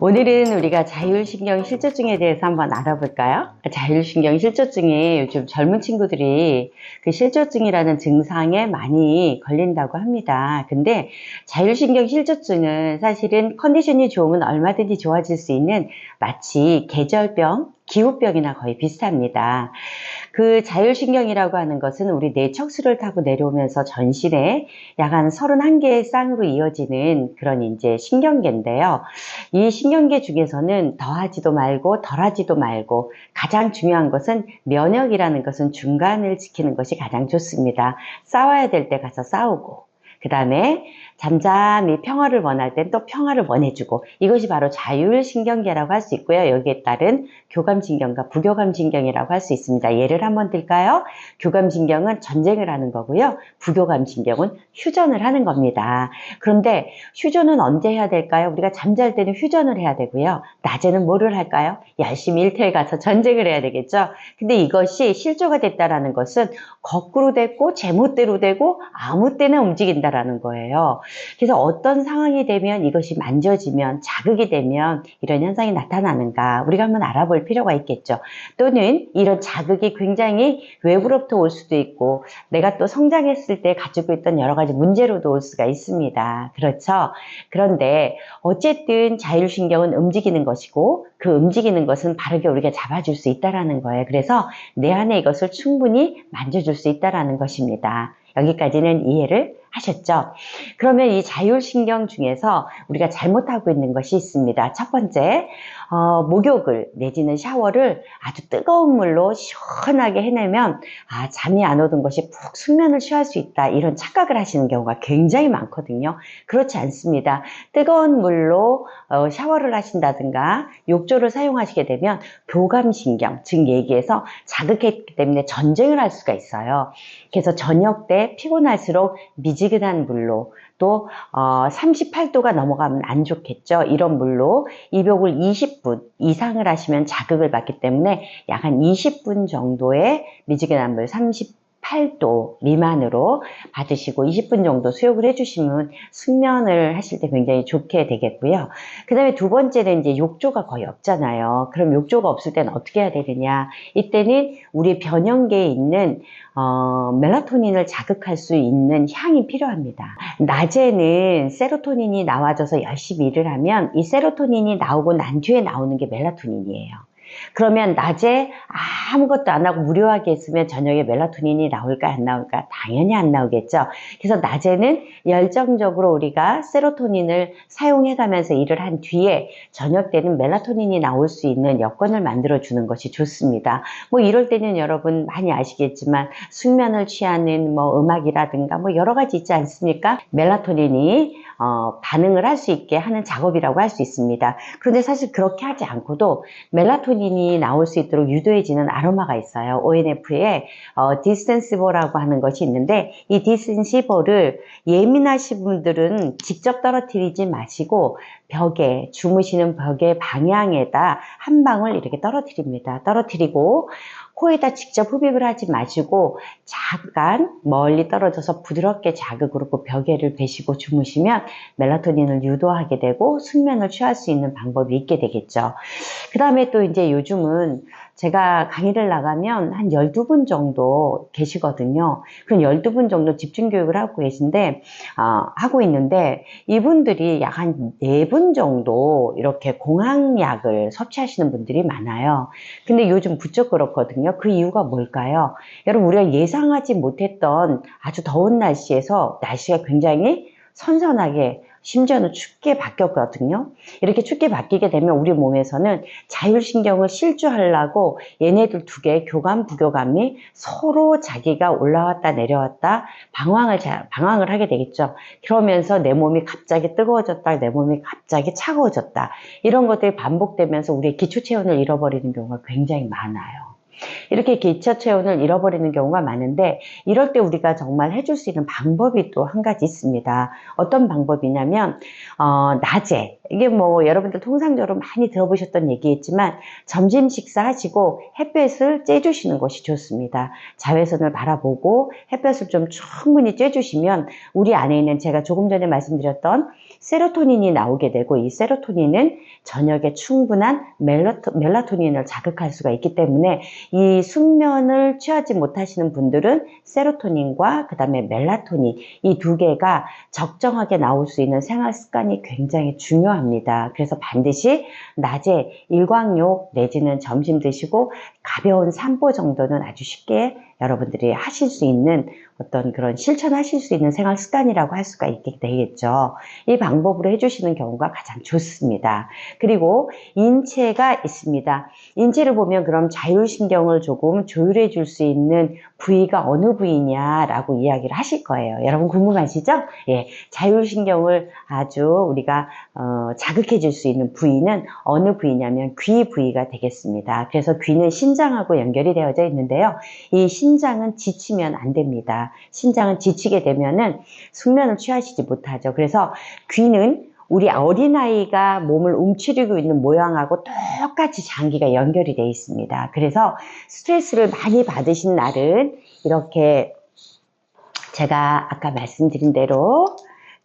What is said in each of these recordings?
오늘은 우리가 자율신경 실조증에 대해서 한번 알아볼까요? 자율신경 실조증에 요즘 젊은 친구들이 그 실조증이라는 증상에 많이 걸린다고 합니다. 근데 자율신경 실조증은 사실은 컨디션이 좋으면 얼마든지 좋아질 수 있는 마치 계절병, 기후병이나 거의 비슷합니다. 그 자율신경이라고 하는 것은 우리 뇌척수를 타고 내려오면서 전신에 약 한 31개의 쌍으로 이어지는 그런 이제 신경계인데요. 이 신경계 중에서는 더하지도 말고 덜하지도 말고 가장 중요한 것은 면역이라는 것은 중간을 지키는 것이 가장 좋습니다. 싸워야 될 때 가서 싸우고, 그 다음에 잠잠히 평화를 원할 땐 또 평화를 원해주고, 이것이 바로 자율신경계라고 할 수 있고요. 여기에 따른 교감신경과 부교감신경이라고 할 수 있습니다. 예를 한번 들까요? 교감신경은 전쟁을 하는 거고요. 부교감신경은 휴전을 하는 겁니다. 그런데 휴전은 언제 해야 될까요? 우리가 잠잘 때는 휴전을 해야 되고요. 낮에는 뭐를 할까요? 열심히 일터에 가서 전쟁을 해야 되겠죠. 근데 이것이 실조가 됐다라는 것은 거꾸로 됐고 제멋대로 되고 아무 때나 움직인다라는 거예요. 그래서 어떤 상황이 되면 이것이 만져지면 자극이 되면 이런 현상이 나타나는가 우리가 한번 알아볼 필요가 있겠죠. 또는 이런 자극이 굉장히 외부로부터 올 수도 있고 내가 또 성장했을 때 가지고 있던 여러 가지 문제로도 올 수가 있습니다. 그렇죠? 그런데 어쨌든 자율신경은 움직이는 것이고 그 움직이는 것은 바르게 우리가 잡아줄 수 있다는 거예요. 그래서 내 안에 이것을 충분히 만져줄 수 있다는 것입니다. 여기까지는 이해를 하셨죠? 그러면 이 자율신경 중에서 우리가 잘못하고 있는 것이 있습니다. 첫 번째, 목욕을 내지는 샤워를 아주 뜨거운 물로 시원하게 해내면 잠이 안 오던 것이 푹 숙면을 취할 수 있다, 이런 착각을 하시는 경우가 굉장히 많거든요. 그렇지 않습니다. 뜨거운 물로 샤워를 하신다든가 욕조를 사용하시게 되면 교감신경, 즉 얘기해서 자극했기 때문에 전쟁을 할 수가 있어요. 그래서 저녁 때 피곤할수록 미지근한 물로, 또 38도가 넘어가면 안 좋겠죠. 이런 물로 입욕을 20분 이상을 하시면 자극을 받기 때문에 약 한 20분 정도의 미지근한 물 38도 미만으로 받으시고 20분 정도 수욕을 해주시면 숙면을 하실 때 굉장히 좋게 되겠고요. 그 다음에 두 번째는 이제 욕조가 거의 없잖아요. 그럼 욕조가 없을 때는 어떻게 해야 되느냐? 이때는 우리 변형계에 있는 멜라토닌을 자극할 수 있는 향이 필요합니다. 낮에는 세로토닌이 나와져서 열심히 일을 하면 이 세로토닌이 나오고 난 뒤에 나오는 게 멜라토닌이에요. 그러면 낮에 아무것도 안 하고 무료하게 있으면 저녁에 멜라토닌이 나올까 안 나올까? 당연히 안 나오겠죠. 그래서 낮에는 열정적으로 우리가 세로토닌을 사용해가면서 일을 한 뒤에 저녁 때는 멜라토닌이 나올 수 있는 여건을 만들어주는 것이 좋습니다. 뭐 이럴 때는 여러분 많이 아시겠지만 숙면을 취하는 뭐 음악이라든가 뭐 여러 가지 있지 않습니까? 멜라토닌이 반응을 할 수 있게 하는 작업이라고 할 수 있습니다. 그런데 사실 그렇게 하지 않고도 멜라토닌이 나올 수 있도록 유도해지는 아로마가 있어요. ONF에 디스텐시버라고 하는 것이 있는데 이 디스텐시버를 예민하신 분들은 직접 떨어뜨리지 마시고 벽에, 주무시는 벽의 방향에다 한 방울 이렇게 떨어뜨립니다. 떨어뜨리고 코에다 직접 흡입을 하지 마시고 잠깐 멀리 떨어져서 부드럽게 자극으로 그 벽에를 베시고 주무시면 멜라토닌을 유도하게 되고 숙면을 취할 수 있는 방법이 있게 되겠죠. 그 다음에 또 이제 요즘은 제가 강의를 나가면 한 12분 정도 계시거든요. 그럼 12분 정도 집중교육을 하고 계신데, 하고 있는데, 이분들이 약 한 4분 정도 이렇게 공항약을 섭취하시는 분들이 많아요. 근데 요즘 부쩍 그렇거든요. 그 이유가 뭘까요? 여러분, 우리가 예상하지 못했던 아주 더운 날씨에서 날씨가 굉장히 선선하게 심지어는 춥게 바뀌었거든요. 이렇게 춥게 바뀌게 되면 우리 몸에서는 자율신경을 실조하려고 얘네들 두 개의 교감, 부교감이 서로 자기가 올라왔다 내려왔다 방황을 하게 되겠죠. 그러면서 내 몸이 갑자기 뜨거워졌다, 내 몸이 갑자기 차가워졌다. 이런 것들이 반복되면서 우리의 기초체온을 잃어버리는 경우가 굉장히 많아요. 이렇게 기초체온을 잃어버리는 경우가 많은데 이럴 때 우리가 정말 해줄 수 있는 방법이 또 한 가지 있습니다. 어떤 방법이냐면 낮에, 이게 뭐 여러분들 통상적으로 많이 들어보셨던 얘기겠지만 점심 식사하시고 햇볕을 쬐주시는 것이 좋습니다. 자외선을 바라보고 햇볕을 좀 충분히 쬐주시면 우리 안에 있는 제가 조금 전에 말씀드렸던 세로토닌이 나오게 되고, 이 세로토닌은 저녁에 충분한 멜라토닌을 자극할 수가 있기 때문에 이 숙면을 취하지 못하시는 분들은 세로토닌과 그 다음에 멜라토닌, 이 두 개가 적정하게 나올 수 있는 생활 습관이 굉장히 중요합니다. 그래서 반드시 낮에 일광욕 내지는 점심 드시고 가벼운 산보 정도는 아주 쉽게 여러분들이 하실 수 있는 어떤 그런 실천하실 수 있는 생활 습관이라고 할 수가 있게 되겠죠. 이 방법으로 해주시는 경우가 가장 좋습니다. 그리고 인체가 있습니다. 인체를 보면 그럼 자율신경을 조금 조율해 줄 수 있는 부위가 어느 부위냐라고 이야기를 하실 거예요. 여러분 궁금하시죠? 예, 자율신경을 아주 우리가 자극해 줄 수 있는 부위는 어느 부위냐면 귀 부위가 되겠습니다. 그래서 귀는 신장하고 연결이 되어져 있는데요. 이 신장은 지치면 안 됩니다. 신장은 지치게 되면은 숙면을 취하시지 못하죠. 그래서 귀는 우리 어린아이가 몸을 움츠리고 있는 모양하고 똑같이 장기가 연결이 되어 있습니다. 그래서 스트레스를 많이 받으신 날은 이렇게 제가 아까 말씀드린 대로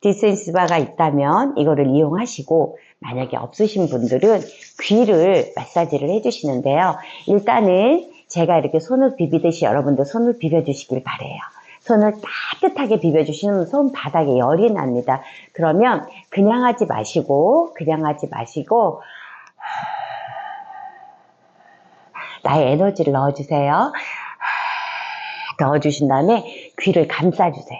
디센스바가 있다면 이거를 이용하시고, 만약에 없으신 분들은 귀를 마사지를 해주시는데요. 일단은 제가 이렇게 손을 비비듯이 여러분도 손을 비벼주시길 바래요. 손을 따뜻하게 비벼주시면 손바닥에 열이 납니다. 그러면 그냥 하지 마시고 나의 에너지를 넣어주세요. 넣어주신 다음에 귀를 감싸주세요.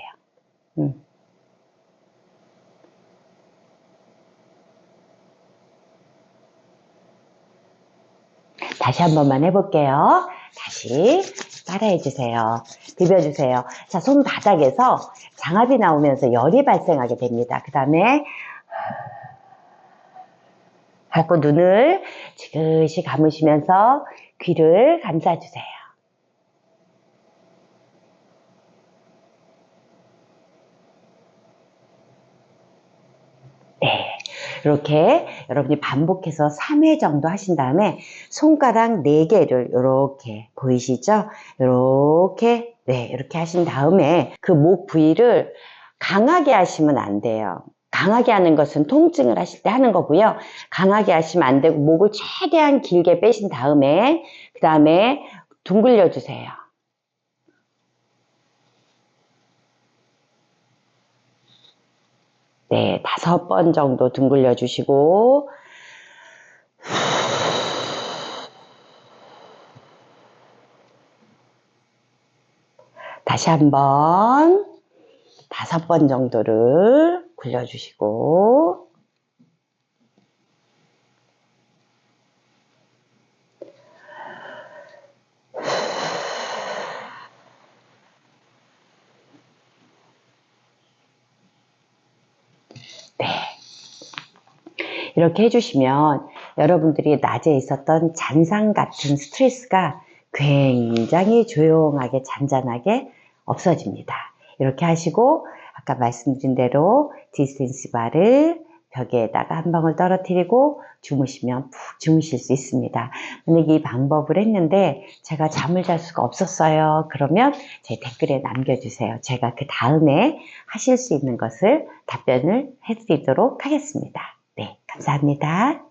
다시 한 번만 해볼게요. 다시 따라해주세요. 비벼주세요. 자, 손바닥에서 장압이 나오면서 열이 발생하게 됩니다. 그 다음에 하고 눈을 지그시 감으시면서 귀를 감싸주세요. 네, 이렇게 여러분이 반복해서 3회 정도 하신 다음에 손가락 4개를 이렇게 보이시죠? 이렇게 이렇게 하신 다음에 그 목 부위를 강하게 하시면 안 돼요. 강하게 하는 것은 통증을 하실 때 하는 거고요. 강하게 하시면 안 되고 목을 최대한 길게 빼신 다음에 그 다음에 둥글려 주세요. 네, 5번 정도 둥글려 주시고 다시 한번 5번 정도를 굴려주시고 네, 이렇게 해주시면 여러분들이 낮에 있었던 잔상 같은 스트레스가 굉장히 조용하게 잔잔하게 없어집니다. 이렇게 하시고 아까 말씀드린 대로 디스텐스 바를 벽에다가 한 방울 떨어뜨리고 주무시면 푹 주무실 수 있습니다. 만약에 이 방법을 했는데 제가 잠을 잘 수가 없었어요. 그러면 제 댓글에 남겨주세요. 제가 그 다음에 하실 수 있는 것을 답변을 해드리도록 하겠습니다. 네, 감사합니다.